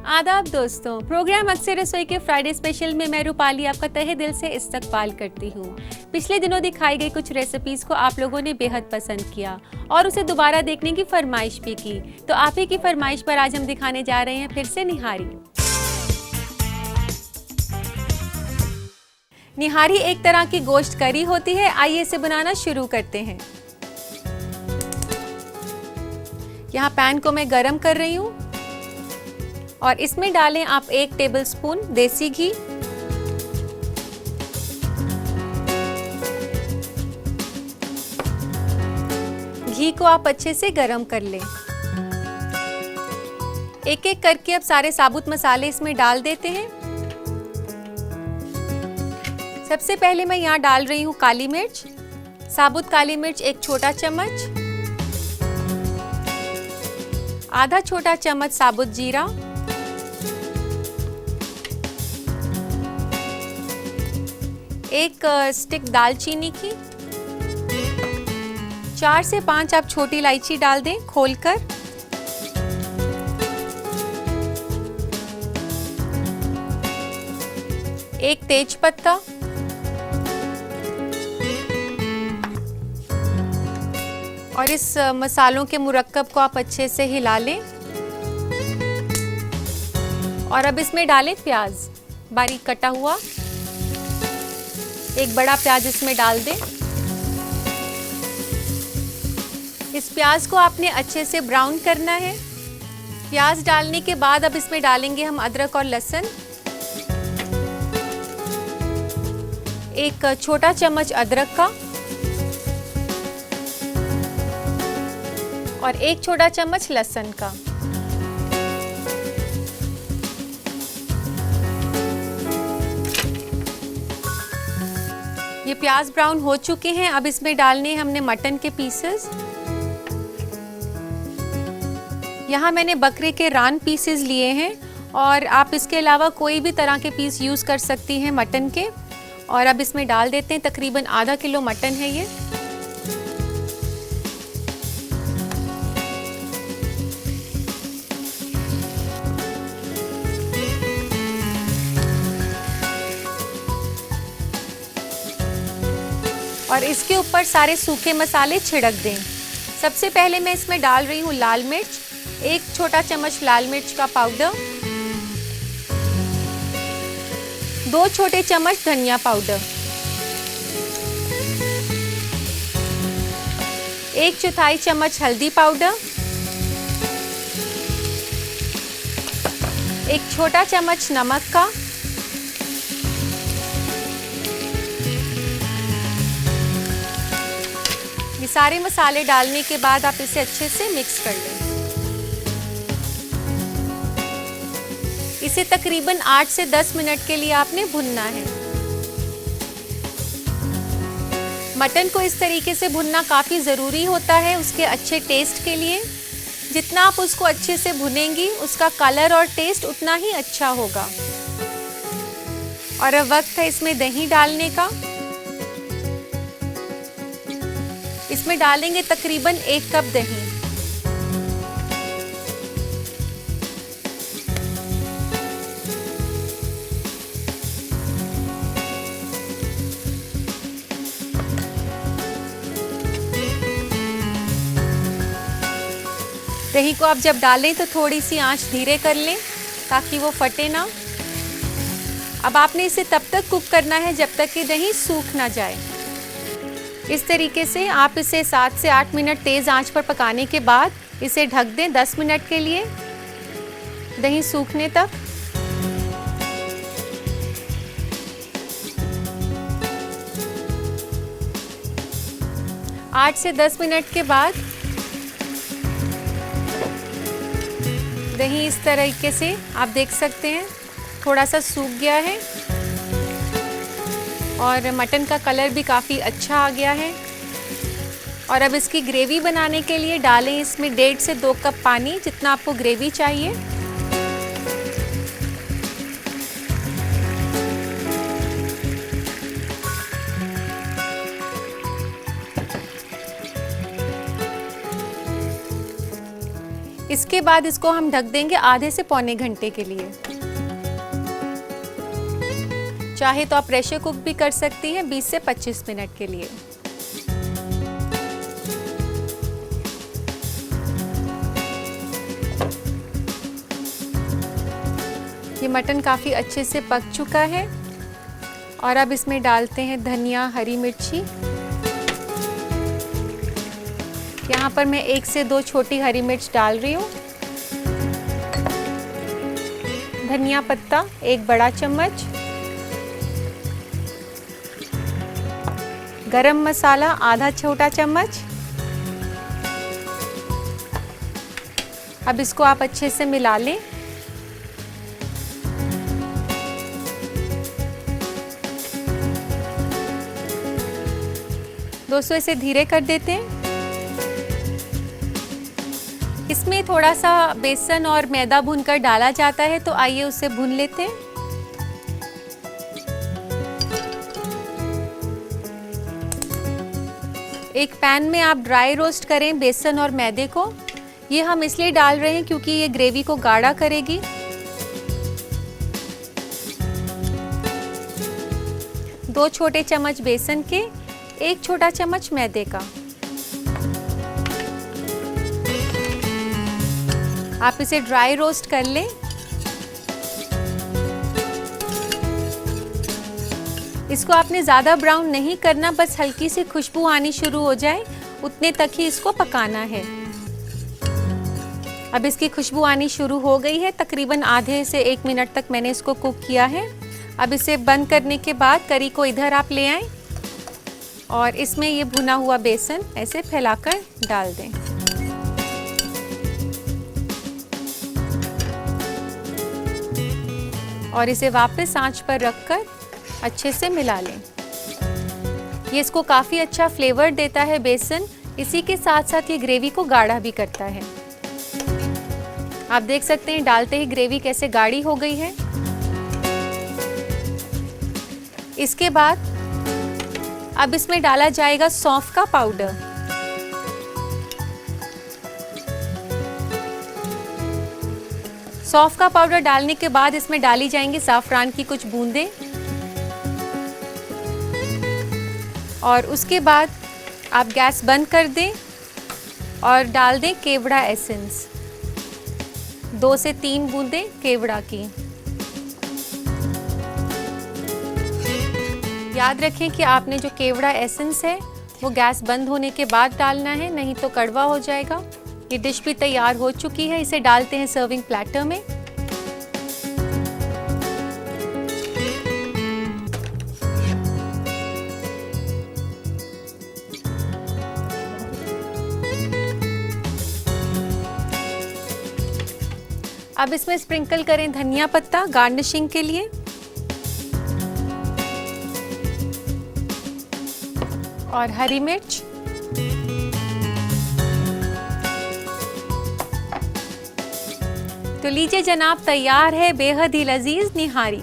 आदाब दोस्तों, प्रोग्राम अक्सर रसोई के फ्राइडे स्पेशल में मैं रूपाली आपका तहे दिल से इस्तकबाल करती हूँ। पिछले दिनों दिखाई गई कुछ रेसिपीज को आप लोगों ने बेहद पसंद किया और उसे दोबारा देखने की फरमाइश भी की। तो आप ही की फरमाइश पर आज हम दिखाने जा रहे हैं फिर से निहारी। निहारी एक तरह की गोश्त करी होती है। आइए इसे बनाना शुरू करते हैं। यहाँ पैन को मैं गरम कर रही हूँ और इसमें डालें आप 1 टेबलस्पून देसी घी, घी को आप अच्छे से गरम कर लें। एक एक करके अब सारे साबुत मसाले इसमें डाल देते हैं। सबसे पहले मैं यहाँ डाल रही हूँ काली मिर्च, साबुत काली मिर्च 1 छोटा चम्मच, आधा छोटा चम्मच साबुत जीरा, 1 स्टिक दालचीनी की, 4 से 5 आप छोटी इलायची डाल दें खोलकर, एक तेज पत्ता और इस मसालों के मुरक्कब को आप अच्छे से हिला लें। और अब इसमें डालें प्याज बारीक कटा हुआ, 1 बड़ा प्याज इसमें डाल दें। इस प्याज को आपने अच्छे से ब्राउन करना है। प्याज डालने के बाद अब इसमें डालेंगे हम अदरक और लहसुन, 1 छोटा चम्मच अदरक का और 1 छोटा चम्मच लहसुन का। ये प्याज ब्राउन हो चुके हैं। अब इसमें डालने हमने मटन के पीसेस। यहाँ मैंने बकरे के रान पीसेस लिए हैं और आप इसके अलावा कोई भी तरह के पीस यूज़ कर सकती हैं मटन के। और अब इसमें डाल देते हैं, तकरीबन आधा किलो मटन है ये। और इसके ऊपर सारे सूखे मसाले छिड़क दें। सबसे पहले मैं इसमें डाल रही हूँ लाल मिर्च, 1 छोटा चम्मच लाल मिर्च का पाउडर, 2 छोटे चम्मच धनिया पाउडर, 1/4 चम्मच हल्दी पाउडर, 1 छोटा चम्मच नमक का, ये सारे मसाले डालने के बाद आप इसे अच्छे से मिक्स कर लें। इसे तकरीबन 8 से 10 मिनट के लिए आपने भुनना है। मटन को इस तरीके से भुनना काफ़ी ज़रूरी होता है उसके अच्छे टेस्ट के लिए। जितना आप उसको अच्छे से भुनेंगी उसका कलर और टेस्ट उतना ही अच्छा होगा। और अब वक्त है इसमें दही डालने का। इसमें डालेंगे तकरीबन 1 कप दही। दही को आप जब डालें तो थोड़ी सी आंच धीरे कर लें ताकि वो फटे ना। अब आपने इसे तब तक कुक करना है जब तक कि दही सूख ना जाए। इस तरीके से आप इसे 7 से 8 मिनट तेज़ आंच पर पकाने के बाद इसे ढक दें 10 मिनट के लिए, दही सूखने तक। आठ से 10 मिनट के बाद दही इस तरीके से आप देख सकते हैं थोड़ा सा सूख गया है और मटन का कलर भी काफ़ी अच्छा आ गया है। और अब इसकी ग्रेवी बनाने के लिए डालें इसमें 1.5 से 2 कप पानी, जितना आपको ग्रेवी चाहिए। इसके बाद इसको हम ढक देंगे आधे से पौने घंटे के लिए। चाहे तो आप प्रेशर कुक भी कर सकती हैं 20 से 25 मिनट के लिए। ये मटन काफ़ी अच्छे से पक चुका है और अब इसमें डालते हैं धनिया, हरी मिर्ची। यहाँ पर मैं 1 से 2 छोटी हरी मिर्च डाल रही हूँ। धनिया पत्ता 1 बड़ा चम्मच, गरम मसाला आधा छोटा चम्मच। अब इसको आप अच्छे से मिला लें। दोस्तों इसे धीरे कर देते हैं। इसमें थोड़ा सा बेसन और मैदा भूनकर डाला जाता है, तो आइए उसे भून लेते हैं। एक पैन में आप ड्राई रोस्ट करें बेसन और मैदे को। ये हम इसलिए डाल रहे हैं क्योंकि ये ग्रेवी को गाढ़ा करेगी। दो छोटे चम्मच बेसन के, 1 छोटा चम्मच मैदे का। आप इसे ड्राई रोस्ट कर लें। इसको आपने ज़्यादा ब्राउन नहीं करना, बस हल्की सी खुशबू आनी शुरू हो जाए उतने तक ही इसको पकाना है। अब इसकी खुशबू आनी शुरू हो गई है। तकरीबन आधे से 1 मिनट तक मैंने इसको कुक किया है। अब इसे बंद करने के बाद करी को इधर आप ले आएं और इसमें ये भुना हुआ बेसन ऐसे फैलाकर डाल दें। और इसे वापस आंच पर रखकर अच्छे से मिला लें। ये इसको काफ़ी अच्छा फ्लेवर देता है बेसन, इसी के साथ साथ ये ग्रेवी को गाढ़ा भी करता है। आप देख सकते हैं डालते ही ग्रेवी कैसे गाढ़ी हो गई है। इसके बाद अब इसमें डाला जाएगा सौंफ का पाउडर। सौंफ का पाउडर डालने के बाद इसमें डाली जाएंगी ज़ाफ़रान की कुछ बूंदें और उसके बाद आप गैस बंद कर दें और डाल दें केवड़ा एसेंस, 2 से 3 बूंदें केवड़ा की। याद रखें कि आपने जो केवड़ा एसेंस है वो गैस बंद होने के बाद डालना है, नहीं तो कड़वा हो जाएगा। ये डिश भी तैयार हो चुकी है। इसे डालते हैं सर्विंग प्लेटर में। अब इसमें स्प्रिंकल करें धनिया पत्ता गार्निशिंग के लिए और हरी मिर्च। तो लीजिए जनाब, तैयार है बेहद ही लजीज निहारी।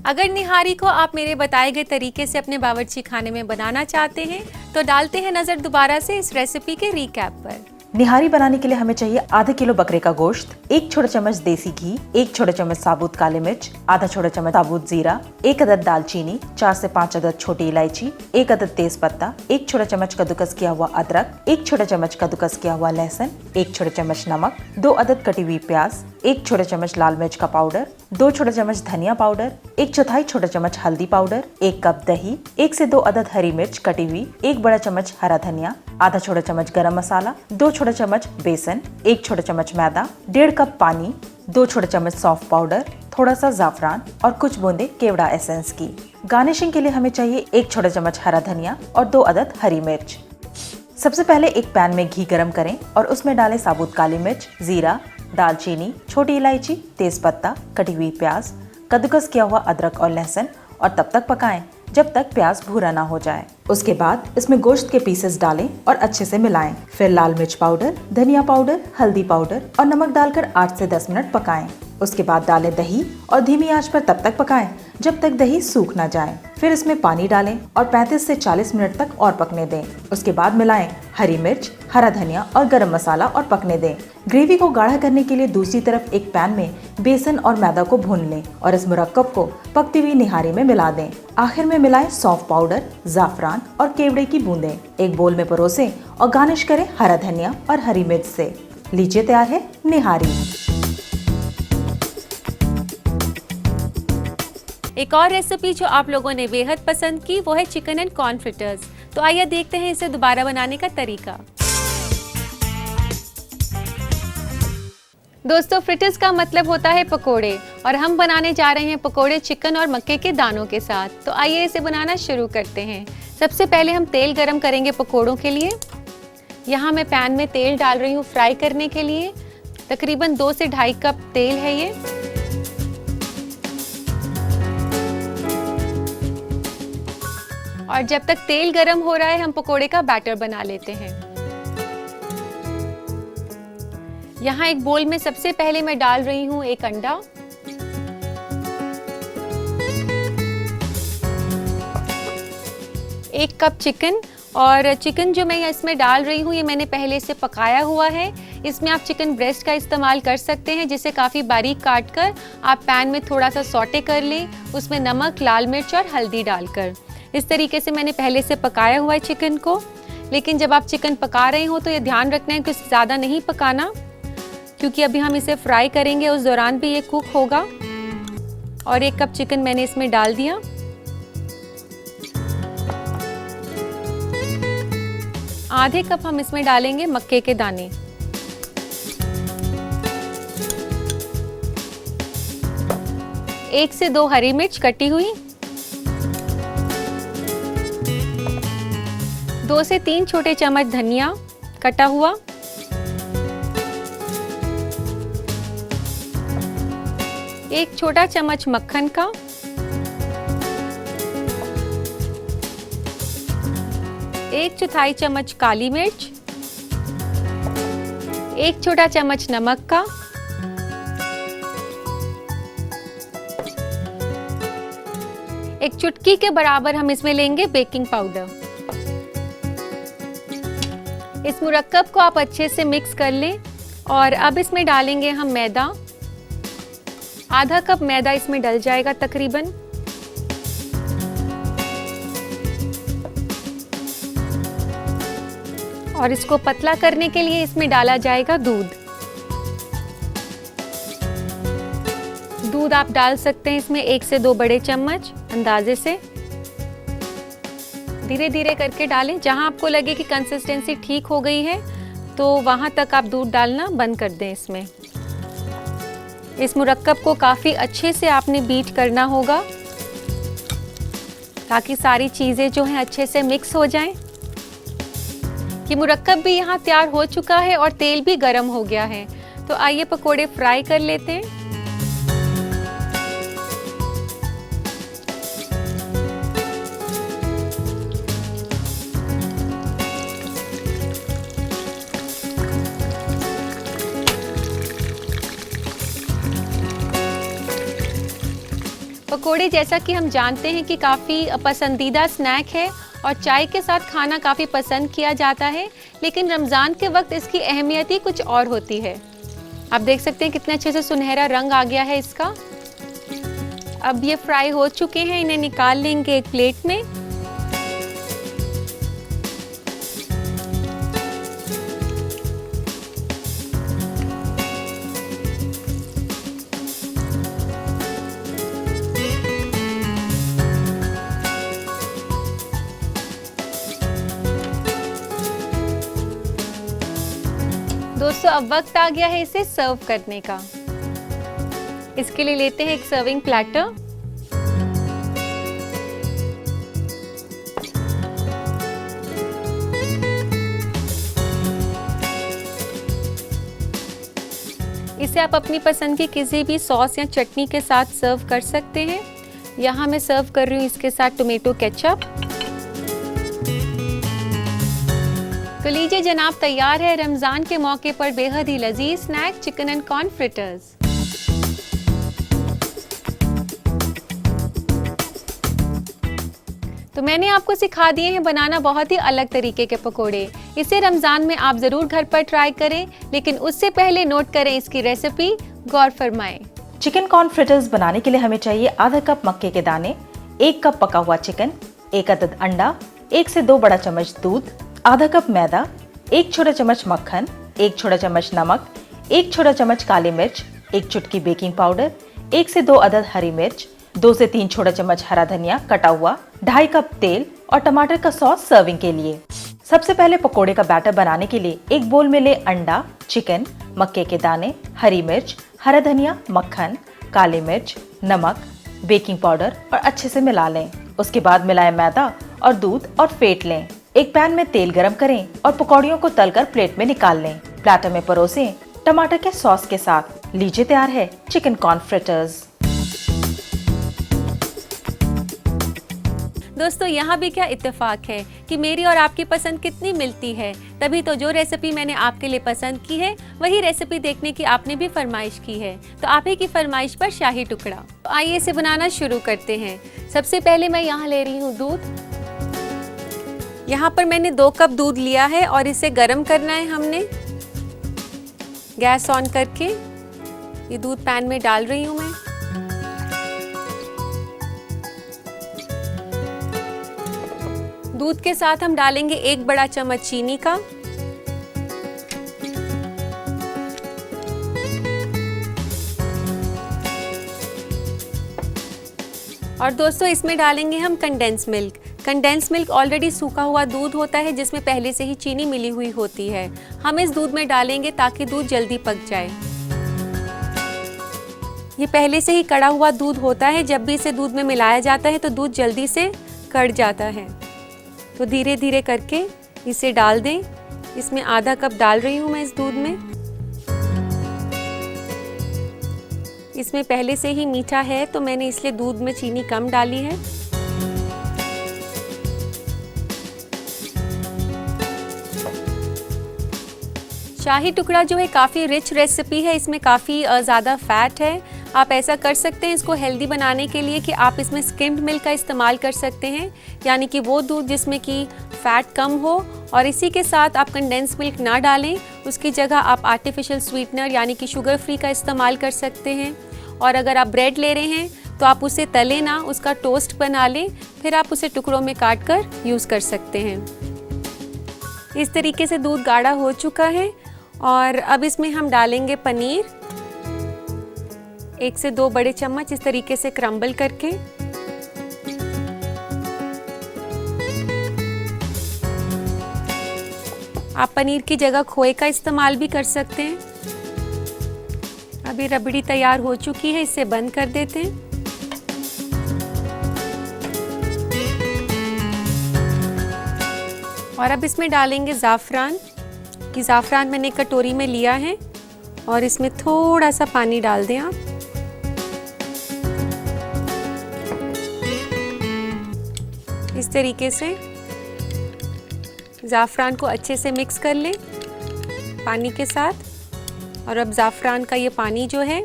अगर निहारी को आप मेरे बताए गए तरीके से अपने बावर्ची खाने में बनाना चाहते हैं तो डालते हैं नजर दोबारा से इस रेसिपी के रिकैप पर। निहारी बनाने के लिए हमें चाहिए आधा किलो बकरे का गोश्त, 1 छोटा चम्मच देसी घी, 1 छोटा चम्मच साबुत काले मिर्च, आधा छोटा चम्मच साबुत जीरा, 1 अदद दालचीनी, 4 से 5 अदद छोटी इलायची, 1 अदद तेज पत्ता, 1 छोटा चम्मच कद्दूकस किया हुआ अदरक, 1 छोटा चम्मच कद्दूकस किया हुआ लहसुन, 1 छोटा चम्मच नमक, 2 अदद कटी हुई प्याज, 1 छोटा चम्मच लाल मिर्च का पाउडर, 2 छोटा चम्मच धनिया पाउडर, 1/4 छोटा चम्मच हल्दी पाउडर, 1 कप दही, 1 से 2 अदद हरी मिर्च कटी हुई, 1 बड़ा चम्मच हरा धनिया, आधा छोटा चम्मच गरम मसाला, 2 छोटा चम्मच बेसन, 1 छोटा चम्मच मैदा, 1.5 कप पानी, 2 छोटा चम्मच सौंफ पाउडर, थोड़ा सा ज़ाफ़रान और कुछ बूंदे केवड़ा एसेंस की। गार्निशिंग के लिए हमें चाहिए 1 छोटा चम्मच हरा धनिया और 2 अदद हरी मिर्च। सबसे पहले एक पैन में घी गरम करें और उसमें डालें साबुत काली मिर्च, जीरा, दालचीनी, छोटी इलायची, तेज पत्ता, कटी हुई प्याज, कद्दूकस किया हुआ अदरक और लहसुन और तब तक पकाएं जब तक प्याज भूरा ना हो जाए। उसके बाद इसमें गोश्त के पीसेस डालें और अच्छे से मिलाएं। फिर लाल मिर्च पाउडर, धनिया पाउडर, हल्दी पाउडर और नमक डालकर 8 से 10 मिनट पकाएं। उसके बाद डालें दही और धीमी आंच पर तब तक पकाएं जब तक दही सूख ना जाए। फिर इसमें पानी डालें और 35 से 40 मिनट तक और पकने दें। उसके बाद मिलाएं हरी मिर्च, हरा धनिया और गरम मसाला और पकने दें। ग्रेवी को गाढ़ा करने के लिए दूसरी तरफ एक पैन में बेसन और मैदा को भून लें और इस मुरक्कब को पकती हुई निहारी में मिला दें। आखिर में मिलाएं सौंफ पाउडर, जाफरान और केवड़े की बूंदें। एक बोल में परोसें और गार्निश करें हरा धनिया और हरी मिर्च से। लीजिए, तैयार है निहारी। एक और रेसिपी जो आप लोगों ने बेहद पसंद की वो है चिकन एंड कॉर्न फ्रिटर्स। तो आइए देखते हैं इसे दोबारा बनाने का तरीका। दोस्तों, फ्रिटर्स का मतलब होता है पकोड़े और हम बनाने जा रहे हैं पकोड़े चिकन और मक्के के दानों के साथ। तो आइए इसे बनाना शुरू करते हैं। सबसे पहले हम तेल गरम करेंगे पकोड़ों के लिए। यहाँ मैं पैन में तेल डाल रही हूँ फ्राई करने के लिए। तकरीबन 2 से 2.5 कप तेल है ये। और जब तक तेल गरम हो रहा है हम पकोड़े का बैटर बना लेते हैं। यहाँ एक बोल में सबसे पहले मैं डाल रही हूँ 1 अंडा, 1 कप चिकन। और चिकन जो मैं इसमें डाल रही हूँ ये मैंने पहले से पकाया हुआ है। इसमें आप चिकन ब्रेस्ट का इस्तेमाल कर सकते हैं, जिसे काफ़ी बारीक काट कर आप पैन में थोड़ा सा सौटे कर लें, उसमें नमक, लाल मिर्च और हल्दी डालकर। इस तरीके से मैंने पहले से पकाया हुआ है चिकन को। लेकिन जब आप चिकन पका रहे हो तो ये ध्यान रखना है कि ज़्यादा नहीं पकाना, क्योंकि अभी हम इसे फ्राई करेंगे, उस दौरान भी ये कुक होगा। और 1 कप चिकन मैंने इसमें डाल दिया। आधे कप हम इसमें डालेंगे मक्के के दाने। एक से 2 हरी मिर्च कटी हुई, 2 से 3 छोटे चम्मच धनिया कटा हुआ, 1 छोटा चम्मच मक्खन का, 1/4 चम्मच काली मिर्च, 1 छोटा चम्मच नमक का, 1 चुटकी के बराबर हम इसमें लेंगे बेकिंग पाउडर। इस मुरक्कब को आप अच्छे से मिक्स कर लें। और अब इसमें डालेंगे हम मैदा। आधा कप मैदा इसमें डल जाएगा तकरीबन। और इसको पतला करने के लिए इसमें डाला जाएगा दूध। दूध आप डाल सकते हैं इसमें 1 से 2 बड़े चम्मच अंदाजे से। धीरे धीरे करके डालें। जहां आपको लगे कि कंसिस्टेंसी ठीक हो गई है तो वहां तक आप दूध डालना बंद कर दें। इसमें इस मुरक्कब को काफ़ी अच्छे से आपने बीट करना होगा ताकि सारी चीज़ें जो हैं अच्छे से मिक्स हो जाएं। ये मुरक्कब भी यहाँ तैयार हो चुका है और तेल भी गर्म हो गया है। तो आइए पकोड़े फ्राई कर लेते हैं। पकोड़े जैसा कि हम जानते हैं कि काफ़ी पसंदीदा स्नैक है और चाय के साथ खाना काफ़ी पसंद किया जाता है। लेकिन रमज़ान के वक्त इसकी अहमियत ही कुछ और होती है। आप देख सकते हैं कितने अच्छे से सुनहरा रंग आ गया है इसका। अब ये फ्राई हो चुके हैं, इन्हें निकाल लेंगे एक प्लेट में। दोस्तों, अब वक्त आ गया है इसे सर्व करने का। इसके लिए लेते हैं एक सर्विंग प्लेटर। इसे आप अपनी पसंद की किसी भी सॉस या चटनी के साथ सर्व कर सकते हैं। यहाँ मैं सर्व कर रही हूँ इसके साथ टोमेटो केचप। तो लीजिए जनाब, तैयार है रमज़ान के मौके पर बेहद ही लजीज snack chicken and corn fritters. तो मैंने आपको सिखा दिए हैं बनाना बहुत ही अलग तरीके के पकोड़े। इसे रमज़ान में आप ज़रूर घर पर ट्राई करें, लेकिन उससे पहले नोट करें इसकी रेसिपी, गौर फरमाएं। चिकन कॉर्न फ्रिटर्स बनाने के लिए हमें चाहिए आधा कप मक्के के दाने, 1 कप पका हुआ चिकन, 1 अदद अंडा, 1 से 2 बड़ा चम्मच दूध, आधा कप मैदा, 1 छोटा चम्मच मक्खन, 1 छोटा चम्मच नमक, 1 छोटा चम्मच काली मिर्च, 1 चुटकी बेकिंग पाउडर, 1 से 2 अदद हरी मिर्च, 2 से 3 छोटा चम्मच हरा धनिया कटा हुआ, 2.5 कप तेल और टमाटर का सॉस सर्विंग के लिए। सबसे पहले पकोड़े का बैटर बनाने के लिए एक बोल में ले अंडा, चिकन, मक्के के दाने, हरी मिर्च, हरा धनिया, मक्खन, काली मिर्च, नमक, बेकिंग पाउडर और अच्छे से मिला लें। उसके बाद मिलाएं मैदा और दूध और फेंट लें। एक पैन में तेल गरम करें और पकौड़ियों को तलकर प्लेट में निकाल लें। प्लेटर में परोसें टमाटर के सॉस के साथ। लीजिए तैयार है चिकन कॉर्न फ्रिटर्स। दोस्तों, यहाँ भी क्या इत्तेफाक है कि मेरी और आपकी पसंद कितनी मिलती है। तभी तो जो रेसिपी मैंने आपके लिए पसंद की है वही रेसिपी देखने की आपने भी फरमाइश की है। तो आप ही की फरमाइश पर शाही टुकड़ा। तो आइए इसे बनाना शुरू करते हैं। सबसे पहले मैं यहाँ ले रही हूँ दूध। यहाँ पर मैंने 2 कप दूध लिया है और इसे गर्म करना है हमने। गैस ऑन करके ये दूध पैन में डाल रही हूँ मैं। दूध के साथ हम डालेंगे 1 बड़ा चम्मच चीनी का, और दोस्तों इसमें डालेंगे हम condense milk. Condense milk already सूखा हुआ दूध होता है जिसमें पहले से ही चीनी मिली हुई होती है। हम इस दूध में डालेंगे ताकि दूध जल्दी पक जाए। ये पहले से ही कड़ा हुआ दूध होता है, जब भी इसे दूध में मिलाया जाता है तो दूध जल्दी से कड़ जाता है। तो धीरे धीरे करके इसे डाल दें। इसमें आधा कप डाल रही हूँ मैं इस दूध में। इसमें पहले से ही मीठा है तो मैंने इसलिए दूध में चीनी कम डाली है। शाही टुकड़ा जो है काफ़ी रिच रेसिपी है, इसमें काफ़ी ज़्यादा फैट है। आप ऐसा कर सकते हैं इसको हेल्दी बनाने के लिए कि आप इसमें स्किम्ड मिल्क का इस्तेमाल कर सकते हैं, यानी कि वो दूध जिसमें कि फ़ैट कम हो। और इसी के साथ आप कंडेंस मिल्क ना डालें, उसकी जगह आप आर्टिफिशियल स्वीटनर यानी कि शुगर फ्री का इस्तेमाल कर सकते हैं। और अगर आप ब्रेड ले रहे हैं तो आप उसे तलें ना, उसका टोस्ट बना लें, फिर आप उसे टुकड़ों में काट कर यूज़ कर सकते हैं। इस तरीके से दूध गाढ़ा हो चुका है और अब इसमें हम डालेंगे पनीर। 1 से 2 बड़े चम्मच इस तरीके से क्रम्बल करके। आप पनीर की जगह खोए का इस्तेमाल भी कर सकते हैं। अभी रबड़ी तैयार हो चुकी है, इसे बंद कर देते हैं। और अब इसमें डालेंगे ज़ाफ़रान। कि ज़ाफ़रान मैंने कटोरी में लिया है और इसमें थोड़ा सा पानी डाल दें आप। इस तरीके से ज़ाफ़रान को अच्छे से मिक्स कर लें पानी के साथ। और अब ज़ाफ़रान का ये पानी जो है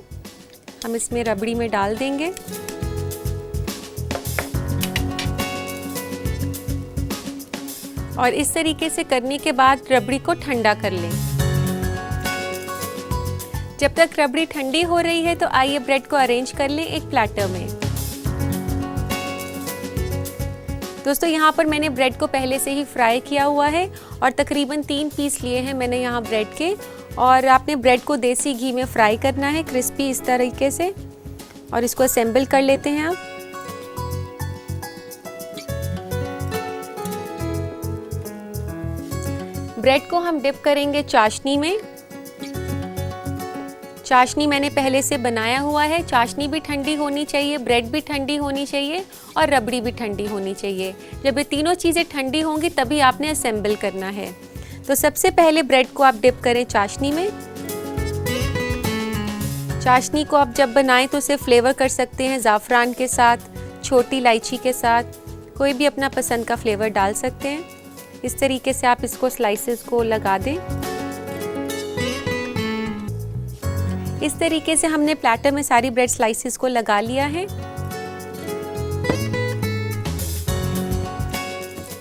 हम इसमें रबड़ी में डाल देंगे। और इस तरीके से करने के बाद रबड़ी को ठंडा कर लें। जब तक रबड़ी ठंडी हो रही है तो आइए ब्रेड को अरेंज कर लें एक प्लेटर में। दोस्तों, यहाँ पर मैंने ब्रेड को पहले से ही फ्राई किया हुआ है और तकरीबन 3 पीस लिए हैं मैंने यहाँ ब्रेड के। और आपने ब्रेड को देसी घी में फ्राई करना है क्रिस्पी इस तरीके से। और इसको असेंबल कर लेते हैं आप। ब्रेड को हम डिप करेंगे चाशनी में। चाशनी मैंने पहले से बनाया हुआ है। चाशनी भी ठंडी होनी चाहिए, ब्रेड भी ठंडी होनी चाहिए और रबड़ी भी ठंडी होनी चाहिए। जब ये तीनों चीज़ें ठंडी होंगी तभी आपने असेंबल करना है। तो सबसे पहले ब्रेड को आप डिप करें चाशनी में। चाशनी को आप जब बनाएं तो उसे फ्लेवर कर सकते हैं ज़ाफ़रान के साथ, छोटी इलायची के साथ, कोई भी अपना पसंद का फ्लेवर डाल सकते हैं। इस तरीके से आप इसको स्लाइसेस को लगा दें। इस तरीके से हमने प्लेटर में सारी ब्रेड स्लाइसेस को लगा लिया है।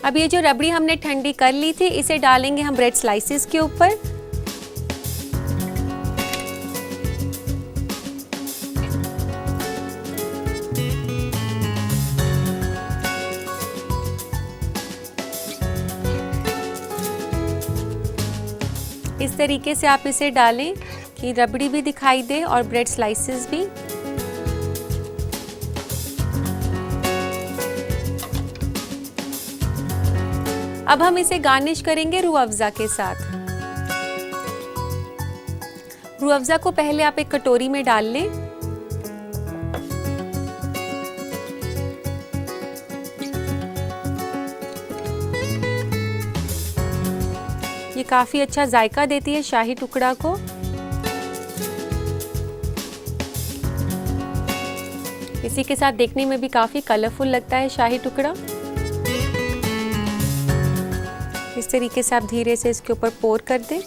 अब ये जो रबड़ी हमने ठंडी कर ली थी, इसे डालेंगे हम ब्रेड स्लाइसेस के ऊपर। इस तरीके से आप इसे डालें कि रबड़ी भी दिखाई दे और ब्रेड स्लाइसेस भी। अब हम इसे गार्निश करेंगे रूह अफ़ज़ा के साथ। रूह अफ़ज़ा को पहले आप एक कटोरी में डाल लें। ये काफी अच्छा जायका देती है शाही टुकड़ा को। इसी के साथ देखने में भी काफी कलरफुल लगता है शाही टुकड़ा। इस तरीके से आप धीरे से इसके ऊपर पोर कर दें।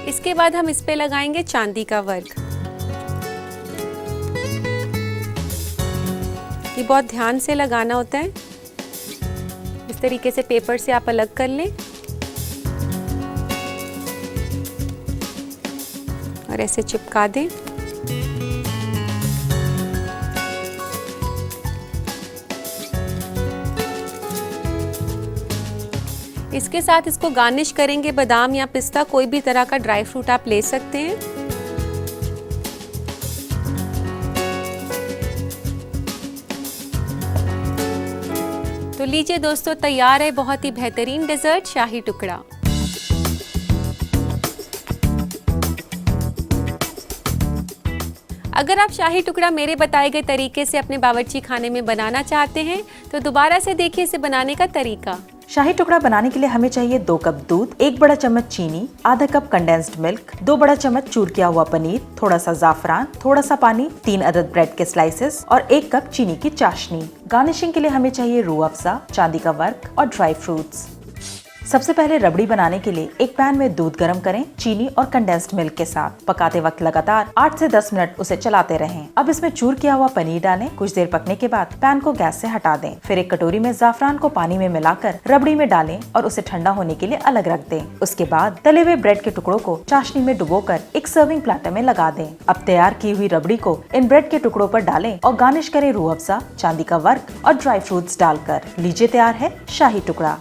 इसके बाद हम इस पे लगाएंगे चांदी का वर्क। ये बहुत ध्यान से लगाना होता है। इस तरीके से पेपर से आप अलग कर लें और ऐसे चिपका दें। इसके साथ इसको गार्निश करेंगे बादाम या पिस्ता, कोई भी तरह का ड्राई फ्रूट आप ले सकते हैं। तो लीजिए दोस्तों, तैयार है बहुत ही बेहतरीन डेजर्ट शाही टुकड़ा। अगर आप शाही टुकड़ा मेरे बताए गए तरीके से अपने बावर्ची खाने में बनाना चाहते हैं तो दोबारा से देखिए इसे बनाने का तरीका। शाही टुकड़ा बनाने के लिए हमें चाहिए 2 कप दूध, 1 बड़ा चम्मच चीनी, आधा कप कंडेंस्ड मिल्क, 2 बड़ा चम्मच चूर किया हुआ पनीर, थोड़ा सा जाफरान, थोड़ा सा पानी, 3 अदद ब्रेड के स्लाइसेस और 1 कप चीनी की चाशनी। गार्निशिंग के लिए हमें चाहिए रूह अफ़ज़ा, चांदी का वर्क और ड्राई फ्रूट्स। सबसे पहले रबड़ी बनाने के लिए एक पैन में दूध गर्म करें चीनी और कंडेंस्ड मिल्क के साथ। पकाते वक्त लगातार 8 से 10 मिनट उसे चलाते रहें। अब इसमें चूर किया हुआ पनीर डालें। कुछ देर पकने के बाद पैन को गैस से हटा दें। फिर एक कटोरी में जाफरान को पानी में मिलाकर रबड़ी में डालें और उसे ठंडा होने के लिए अलग रख दें। उसके बाद तले हुए ब्रेड के टुकड़ों को चाशनी में डुबोकर एक सर्विंग प्लेटर में लगा दें। अब तैयार की हुई रबड़ी को इन ब्रेड के टुकड़ों पर डालें और गार्निश करें रूह अफ़ज़ा, चांदी का वर्क और ड्राई फ्रूट्स डालकर। लीजिए तैयार है शाही टुकड़ा।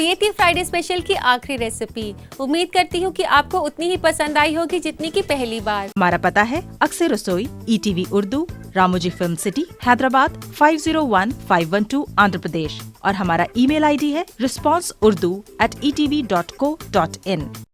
ये थी फ्राइडे स्पेशल की आखिरी रेसिपी। उम्मीद करती हूँ कि आपको उतनी ही पसंद आई होगी जितनी की पहली बार। हमारा पता है अक्सर रसोई, ETV उर्दू, रामोजी फिल्म सिटी, हैदराबाद 501512 आंध्र प्रदेश और हमारा ईमेल ID है responseurdu@etv.co.in।